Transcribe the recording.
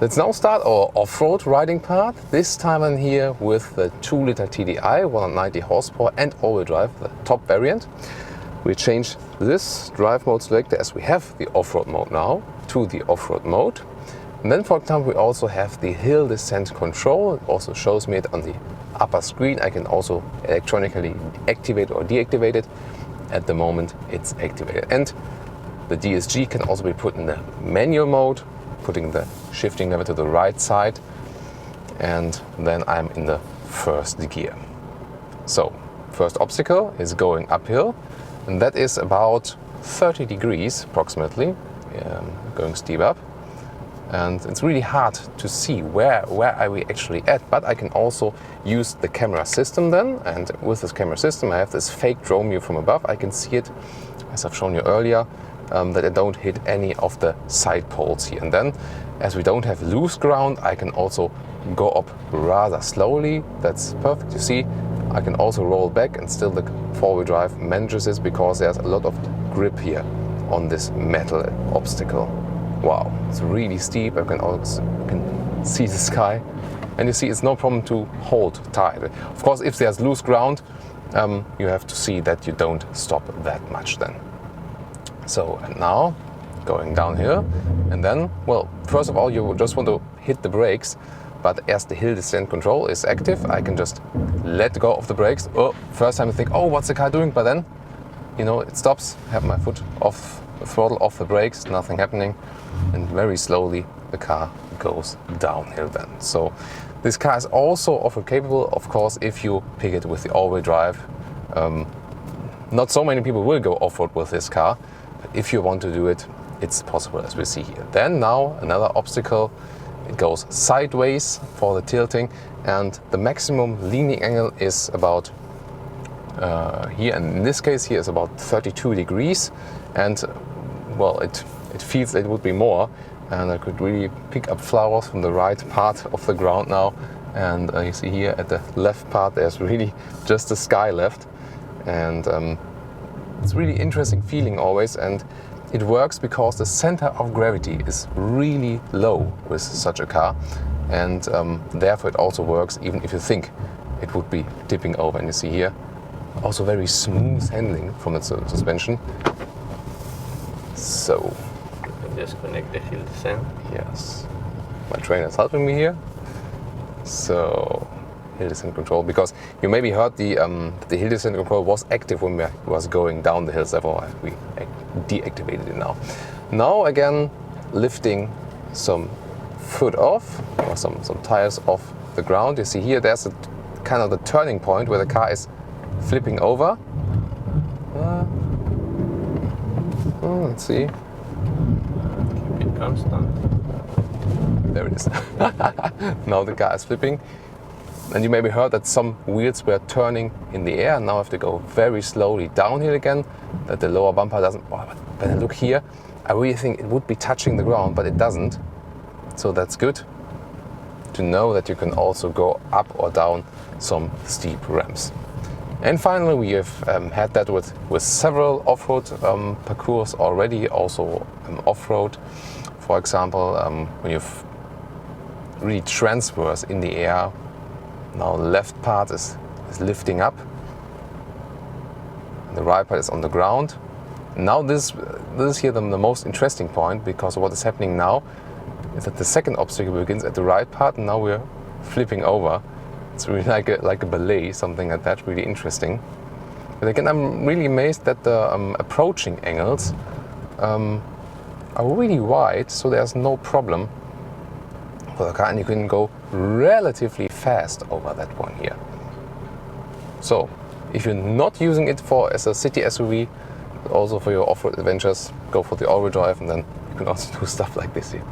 Let's now start our off-road riding part. This time I'm here with the 2-liter TDI, 190 horsepower and all-wheel drive, the top variant. We changed this drive mode selector, as we have the off-road mode now, to the off-road mode. And then, for example, we also have the hill descent control. It also shows me it on the upper screen. I can also electronically activate or deactivate it. At the moment it's activated. And the DSG can also be put in the manual mode, putting the shifting lever to the right side, and then I'm in the first gear. So first obstacle is going uphill, and that is about 30 degrees approximately, going steep up, and it's really hard to see where are we actually at, but I can also use the camera system then, and with this camera system I have this fake drone view from above. I can see it, as I've shown you earlier, that I don't hit any of the side poles here. And then, as we don't have loose ground, I can also go up rather slowly. That's perfect. You see, I can also roll back, and still the four-wheel drive manages this because there's a lot of grip here on this metal obstacle. Wow, it's really steep. I can see the sky, and you see it's no problem to hold tight. Of course, if there's loose ground, you have to see that you don't stop that much then. So, and now going downhill, and then, well, first of all you just want to hit the brakes, but as the hill descent control is active, I can just let go of the brakes. Oh, first time I think, oh, what's the car doing? But then, you know, it stops. I have my foot off the throttle, off the brakes, nothing happening, and very slowly the car goes downhill then. So this car is also off-road capable, of course, if you pick it with the all-wheel drive. Not so many people will go off-road with this car. If you want to do it, it's possible, as we see here. Then now another obstacle. It goes sideways for the tilting, and the maximum leaning angle is about here, and in this case here is about 32 degrees, and well, it feels it would be more, and I could really pick up flowers from the right part of the ground now. And you see here at the left part there's really just the sky left, and it's really interesting feeling always, and it works because the center of gravity is really low with such a car, and therefore it also works even if you think it would be tipping over. And you see here also very smooth handling from its suspension. So just connect the hill descent. Yes, my trainer is helping me here. So hill descent control, because you maybe heard the hill descent control was active when we was going down the hills, therefore we deactivated it now. Now again, lifting some foot off, or some tires off the ground. You see here there's a kind of the turning point where the car is flipping over. Let's see. Keep it constant. There it is. Now the car is flipping. And you maybe heard that some wheels were turning in the air. Now I have to go very slowly downhill again, that the lower bumper doesn't. Oh, but when I look here, I really think it would be touching the ground, but it doesn't. So that's good to know that you can also go up or down some steep ramps. And finally, we have had that with several off-road parcours already, also off-road. For example, when you've really transfers in the air. Now the left part is lifting up, the right part is on the ground. Now this is here the most interesting point, because what is happening now is that the second obstacle begins at the right part, and now we're flipping over. It's really like a ballet, something like that, really interesting. But again, I'm really amazed that the approaching angles are really wide, so there's no problem for the car, and you can go relatively fast over that one here. So if you're not using it as a city SUV, but also for your off-road adventures, go for the all-wheel drive, and then you can also do stuff like this here.